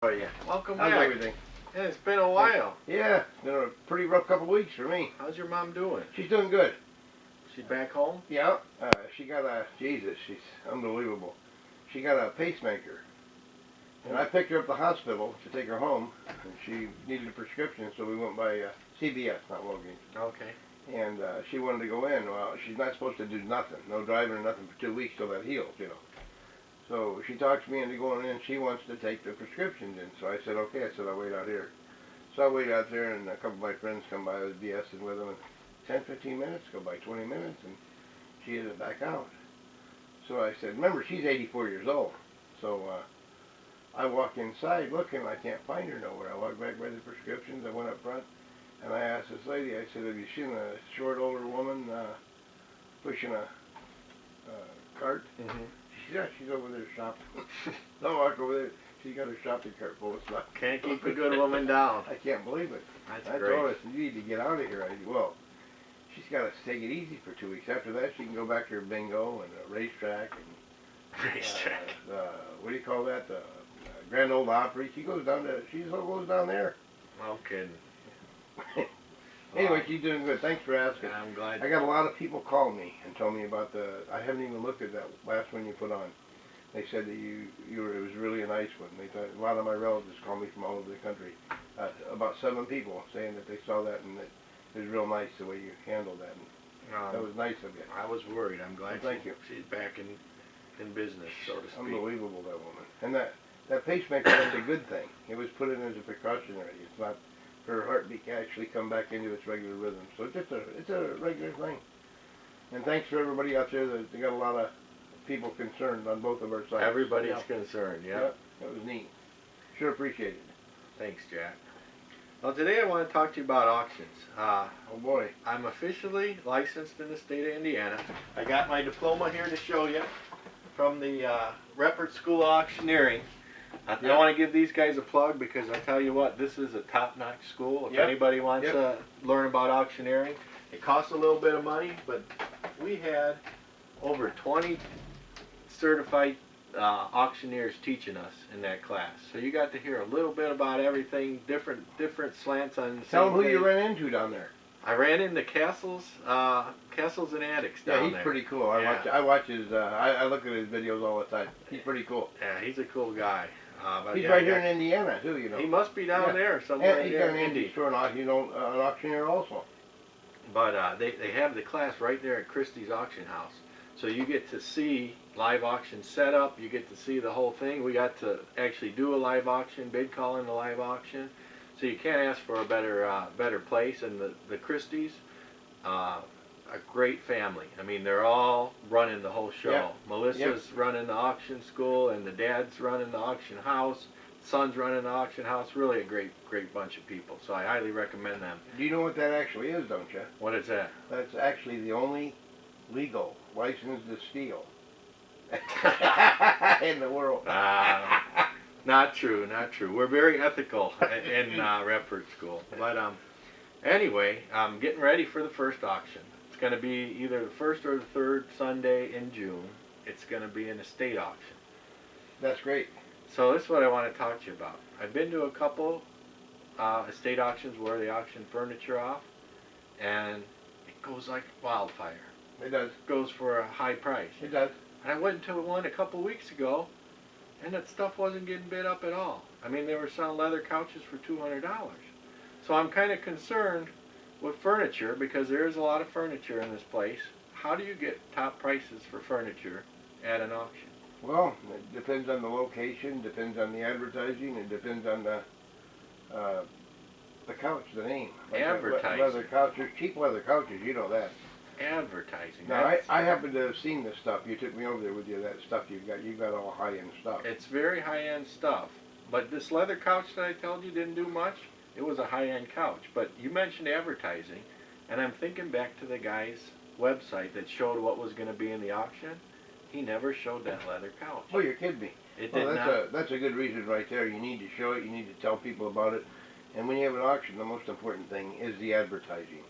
How are you? Welcome How's back. everything? Yeah, it's been a while. Yeah, it's been a pretty rough couple weeks for me. How's your mom doing? She's doing good. She back home? Yeah, she got a, Jesus, she's unbelievable. She got a pacemaker. And I picked her up at the hospital to take her home, and she needed a prescription, so we went by CVS, not Walgreens. Okay. And she wanted to go in. Well, she's not supposed to do nothing, no driving or nothing for 2 weeks till that heals, you know. So she talks me into going in. She wants to take the prescriptions in. So I said, okay. I said, I'll wait out here. So I wait out there, and a couple of my friends come by. I was BSing with them. And 10, 15 minutes go by, 20 minutes, and she isn't back out. So I said, remember, she's 84 years old. So I walk inside looking. I can't find her nowhere. I walk back by the prescriptions. I went up front, and I asked this lady, I said, have you seen a short older woman pushing a cart? Mm-hmm. Yeah, she's over there shopping. I walk over there. She's got her shopping cart full of stuff. Can't keep a good woman down. I can't believe it. That's I great. told her, I said, you need to get out of here. Well, she's got to take it easy for 2 weeks. After that, she can go back to her bingo and a racetrack and Racetrack. what do you call that? The Grand Ole Opry. She goes down to. She goes down there. No kidding. Anyway, she's doing good. Thanks for asking. I'm glad. I got a lot of people call me and tell me about I haven't even looked at that last one you put on. They said that it was really a nice one. They thought, a lot of my relatives call me from all over the country. About 7 people saying that they saw that and that it was real nice the way you handled that. And that was nice of you. I was worried. I'm glad Well, thank you. she's back in business, so to speak. Unbelievable, that woman. And that pacemaker is a good thing. It was put in as a precautionary. It's not her heartbeat can actually come back into its regular rhythm. So it's a regular thing. And thanks for everybody out there. They got a lot of people concerned on both of our sides. Everybody's concerned, yeah. Yep, that was neat. Sure appreciate it. Thanks, Jack. Well, today I want to talk to you about auctions. Oh boy. I'm officially licensed in the state of Indiana. I got my diploma here to show you from the Reppert School of Auctioneering. I want to give these guys a plug because I tell you what, this is a top-notch school. If anybody wants to learn about auctioneering, it costs a little bit of money, but we had over 20 certified auctioneers teaching us in that class. So you got to hear a little bit about everything, different slants on the same Tell them who thing. you ran into down there. I ran into Castles and Addicts down there. Yeah, he's pretty cool. I watch his. I look at his videos all the time. He's pretty cool. Yeah, he's a cool guy. But He's right here in Indiana too, you know. He must be down there somewhere. And he's got an Indy store, an auctioneer also. But they have the class right there at Christie's Auction House. So you get to see live auction setup. You get to see the whole thing. We got to actually do a live auction, bid call in the live auction. So you can't ask for a better place. And the Christie's, a great family. I mean, they're all running the whole show. Yep. Melissa's running the auction school, and the dad's running the auction house. Son's running the auction house. Really a great bunch of people. So I highly recommend them. Do you know what that actually is, don't you? What is that? That's actually the only legal license to steal in the world. Not true, not true. We're very ethical in Reppert School. But anyway, I'm getting ready for the first auction. It's going to be either the first or the third Sunday in June. It's going to be an estate auction. That's great. So this is what I want to talk to you about. I've been to a couple estate auctions where they auction furniture off, and it goes like wildfire. It does. It goes for a high price. It does. And I went to one a couple weeks ago, and that stuff wasn't getting bid up at all. I mean, they were selling leather couches for $200. So I'm kind of concerned with furniture because there is a lot of furniture in this place. How do you get top prices for furniture at an auction? Well, it depends on the location, depends on the advertising, it depends on the couch, the name. Like Advertising. Leather couches, cheap leather couches, you know that. Advertising. Now, I happen to have seen this stuff. You took me over there with you, that stuff you've got all high-end stuff. It's very high-end stuff. But this leather couch that I told you didn't do much, it was a high-end couch. But you mentioned advertising, and I'm thinking back to the guy's website that showed what was going to be in the auction. He never showed that leather couch. Oh, you're kidding me. It did not. That's a good reason right there. You need to show it. You need to tell people about it. And when you have an auction, the most important thing is the advertising.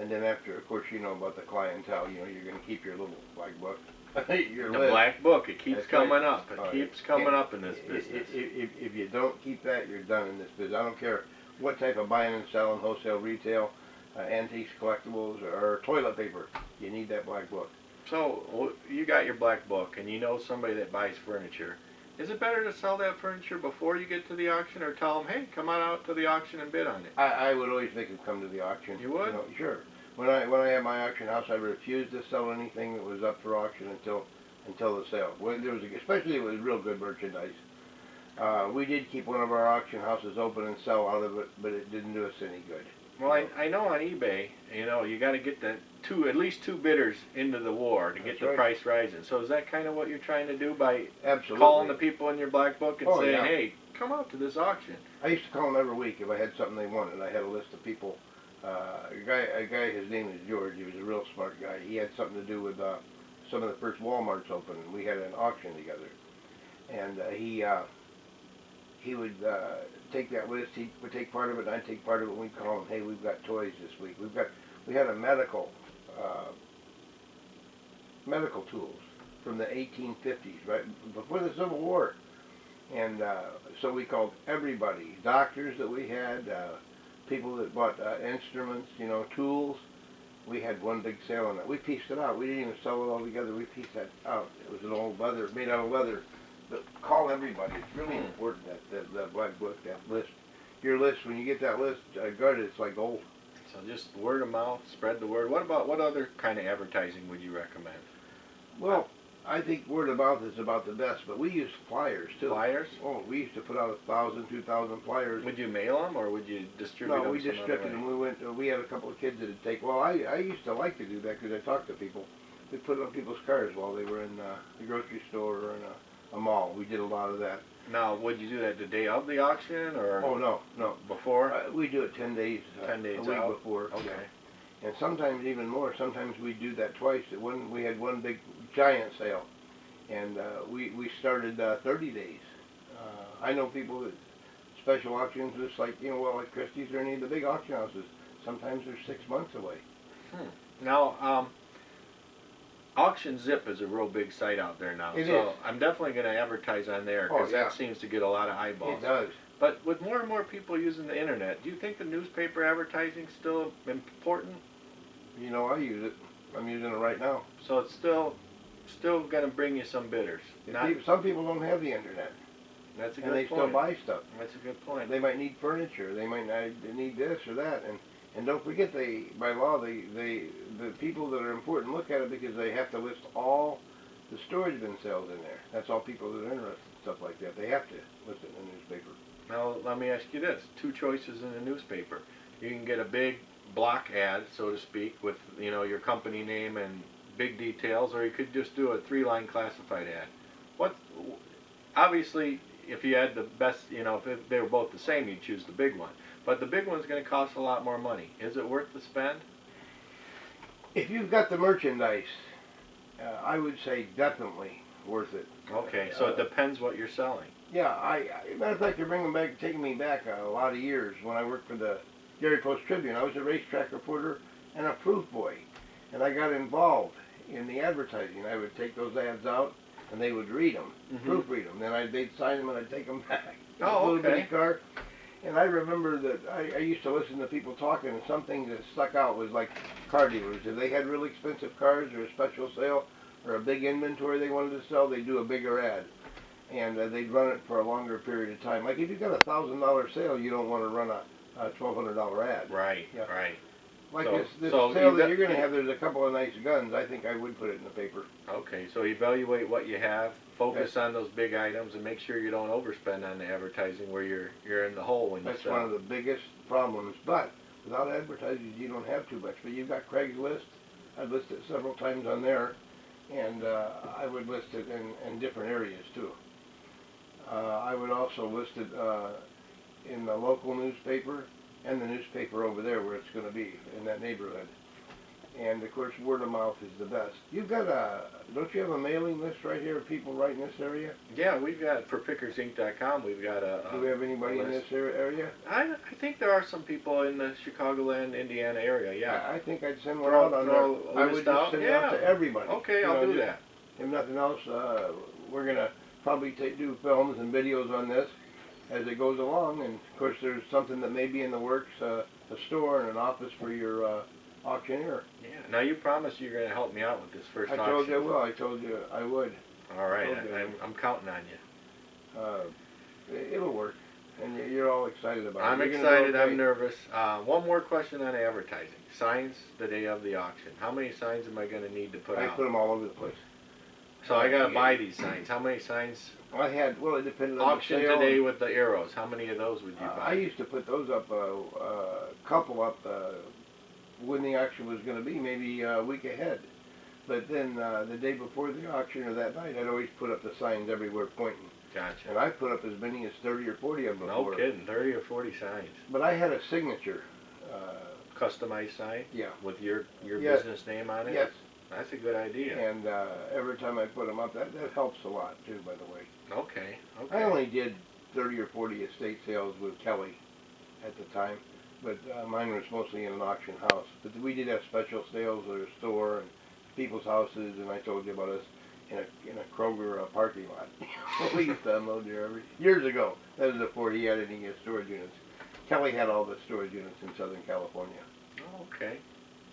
And then after, of course, you know about the clientele. You know, you're going to keep your little black book. Your The list. black book, it keeps That's coming right. up. It Oh, keeps you coming can't- up in this business. If you don't keep that, you're done in this business. I don't care what type of buying and selling, wholesale, retail, antiques, collectibles, or toilet paper. You need that black book. So you got your black book, and you know somebody that buys furniture. Is it better to sell that furniture before you get to the auction, or tell them, hey, come on out to the auction and bid on it? I would always make them come to the auction. You would? know, sure. When I had my auction house, I refused to sell anything that was up for auction until the sale. When there was, especially if it was real good merchandise. We did keep one of our auction houses open and sell out of it, but it didn't do us any good. Well, I know on eBay, you got to get at least two bidders into the war to get That's the right. price rising. So is that kind of what you're trying to do by Absolutely. calling the people in your black book and Oh, saying, yeah. hey, come out to this auction? I used to call them every week if I had something they wanted. I had a list of people. A guy, his name is George. He was a real smart guy. He had something to do with some of the first Walmarts open, and we had an auction together. And he would take that list. He would take part of it, and I'd take part of it. And we'd call him, hey, we've got toys this week. We had a medical tools from the 1850s, right before the Civil War. And so we called everybody, doctors that we had, people that bought instruments, tools. We had one big sale on that. We pieced it out. We didn't even sell it all together. We pieced that out. It was an old leather, made out of leather. But call everybody. It's really important, that black book, that list. Your list, when you get that list guarded, it's like gold. So just word of mouth, spread the word. What other kind of advertising would you recommend? Well, I think word of mouth is about the best, but we use flyers too. Flyers? Oh, we used to put out 1,000, 2,000 flyers. Would you mail them, or would you distribute them? No, we some other distributed way? them. We had a couple of kids that would take. Well, I used to like to do that because I talked to people. We put it on people's cars while they were in the grocery store or in a mall. We did a lot of that. Now, would you do that the day of the auction, or Oh no. before? We do it 10 days. 10 days a week out? before. Okay. Yeah. And sometimes even more. Sometimes we do that twice. We had one big giant sale, and we started 30 days. I know people that special auctions, just like like Christie's or any of the big auction houses. Sometimes they're 6 months away. Now, Auction Zip is a real big site out there now, It so is. I'm definitely going to advertise on there Oh, because yeah. that seems to get a lot of eyeballs. It does. But with more and more people using the internet, do you think the newspaper advertising is still important? I use it. I'm using it right now. So it's still going to bring you some bidders. Some people don't have the internet, That's a and good they point. still buy stuff. That's a good point. They might need furniture. They might not need this or that. And don't forget, by law, the people that are important look at it because they have to list all the storage bin sales in there. That's all people that are interested in stuff like that. They have to list it in the newspaper. Now, let me ask you this. Two choices in the newspaper. You can get a big block ad, so to speak, with, your company name and big details, or you could just do a 3-line classified ad. Obviously, if you had the best, if they were both the same, you'd choose the big one. But the big one's going to cost a lot more money. Is it worth the spend? If you've got the merchandise, I would say definitely worth it. Okay, so it depends what you're selling. Yeah, matter of fact, you're taking me back a lot of years when I worked for the Gary Post Tribune. I was a racetrack reporter and a proof boy, and I got involved in the advertising. I would take those ads out, and they would read them, proofread them. Then they'd sign them, and I'd take them back. Oh, Little okay. bitty car. And I remember that I used to listen to people talking, and something that stuck out was like car dealers. If they had really expensive cars or a special sale or a big inventory they wanted to sell, they'd do a bigger ad. And they'd run it for a longer period of time. Like if you've got a $1,000 sale, you don't want to run a $1,200 ad. Right, Yeah. right. Like So- this so sale you that got- you're going to have, there's a couple of nice guns. I think I would put it in the paper. Okay, so evaluate what you have, focus on those big items, and make sure you don't overspend on the advertising where you're in the hole when you That's sell. one of the biggest problems. But without advertising, you don't have too much. But you've got Craigslist. I've listed it several times on there, and I would list it in different areas too. I would also list it in the local newspaper and the newspaper over there where it's going to be in that neighborhood. And of course, word of mouth is the best. You've got don't you have a mailing list right here of people right in this area? Yeah, we've got, for PickersInc.com, we've got Do we have anybody in list. this area? I think there are some people in the Chicagoland, Indiana area, yeah. I think I'd send one Throw- out on throw there. a I list would just out? send it out to Yeah. everybody. Okay, You I'll know, do just- that. if nothing else, we're gonna probably do films and videos on this as it goes along. And of course, there's something that may be in the works, a store and an office for your auctioneer. Yeah. Now you promised you're going to help me out with this first I auction. told you I will. I told you I would. All right. Okay. I'm counting on you. It'll work, and you're all excited about it. I'm You're gonna do excited. okay. I'm nervous. One more question on advertising. Signs the day of the auction. How many signs am I going to need to put I out? put them all over the place. So I got to buy these signs. How many signs? I had, well, it depended on Auction the sale. today with the arrows. How many of those would you buy? I used to put those up, couple up when the auction was going to be, maybe a week ahead. But then the day before the auction or that night, I'd always put up the signs everywhere pointing. Gotcha. And I put up as many as 30 or 40 of them No before. kidding. 30 or 40 signs. But I had a signature. Customized sign? Yeah. With your Yes. business name on it? Yes. That's a good idea. And every time I put them up, that helps a lot too, by the way. Okay. Okay. I only did 30 or 40 estate sales with Kelly at the time, but mine was mostly in an auction house. But we did have special sales at a store and people's houses, and I told you about us in a Kroger parking lot. We used to unload there years ago. That was before he had any storage units. Kelly had all the storage units in Southern California. Okay.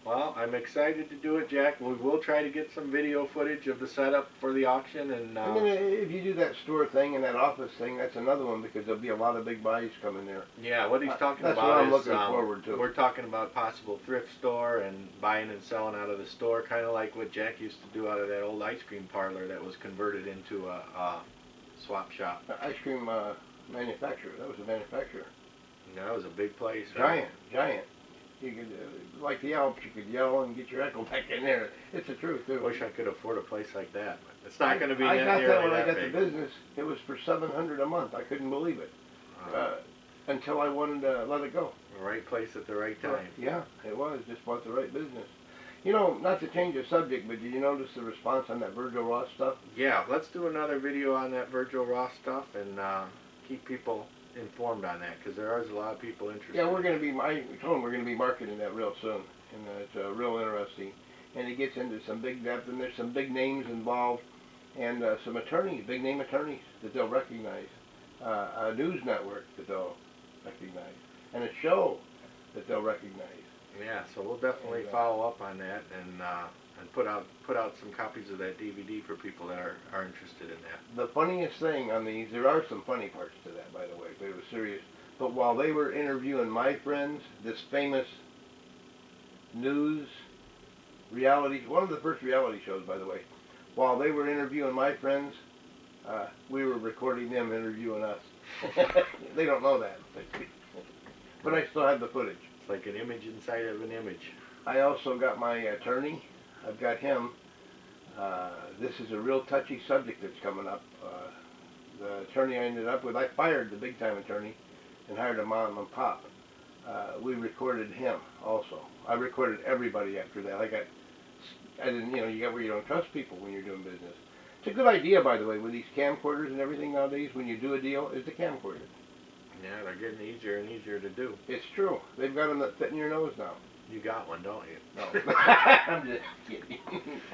Well, I'm excited to do it, Jack. We will try to get some video footage of the setup for the auction, and And then if you do that store thing and that office thing, that's another one because there'll be a lot of big buys coming there. yeah, what he's talking That's about what I'm is looking forward to. we're talking about possible thrift store and buying and selling out of the store, kind of like what Jack used to do out of that old ice cream parlor that was converted into a swap shop. Ice cream manufacturer. That was a manufacturer. And that was a big place. Right? Giant. You could, like the Alps, you could yell and get your echo back in there. It's the truth, too. Wish I could afford a place like that, but it's not going to be I got nearly that when I that got big. the business. It was for $700 a month. I couldn't believe it until I wanted to let it go. The right place at the right time. Yeah, it was. Just bought the right business. You know, not to change the subject, but did you notice the response on that Virgil Ross stuff? Yeah, let's do another video on that Virgil Ross stuff and keep people informed on that, because there is a lot of people interested. Yeah, we're going to be. I told them we're going to be marketing that real soon, and it's real interesting. And it gets into some big depth, and there's some big names involved, and some attorneys, big name attorneys that they'll recognize, a news network that they'll recognize, and a show that they'll recognize. Yeah, so we'll definitely follow up on that and put out some copies of that DVD for people that are interested in that. The funniest thing on these, there are some funny parts to that, by the way, but it was serious. But while they were interviewing my friends, this famous news reality, one of the first reality shows, by the way, while they were interviewing my friends, we were recording them interviewing us. They don't know that. But I still have the footage. It's like an image inside of an image. I also got my attorney. I've got him. This is a real touchy subject that's coming up. The attorney I ended up with, I fired the big time attorney and hired a mom and pop. We recorded him also. I recorded everybody after that. I didn't, you got where you don't trust people when you're doing business. It's a good idea, by the way, with these camcorders and everything nowadays, when you do a deal, is the camcorder. Yeah, they're getting easier and easier to do. It's true. They've got them that fit in your nose now. You got one, don't you? No. I'm just kidding.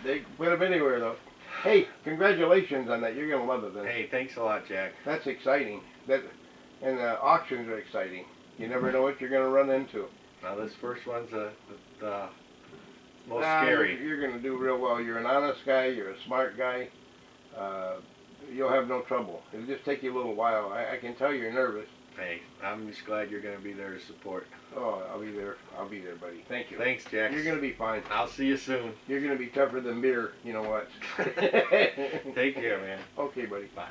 They put them anywhere, though. Hey, congratulations on that. You're going to love it, Vince. Hey, thanks a lot, Jack. That's exciting. And auctions are exciting. You never know what you're going to run into. Now, this first one's the most scary. You're going to do real well. You're an honest guy. You're a smart guy. You'll have no trouble. It'll just take you a little while. I can tell you're nervous. Hey, I'm just glad you're going to be there to support. Oh, I'll be there. I'll be there, buddy. Thank you. Thanks, Jack. You're going to be fine. I'll see you soon. You're going to be tougher than beer. You know what? Take care, man. Okay, buddy. Bye.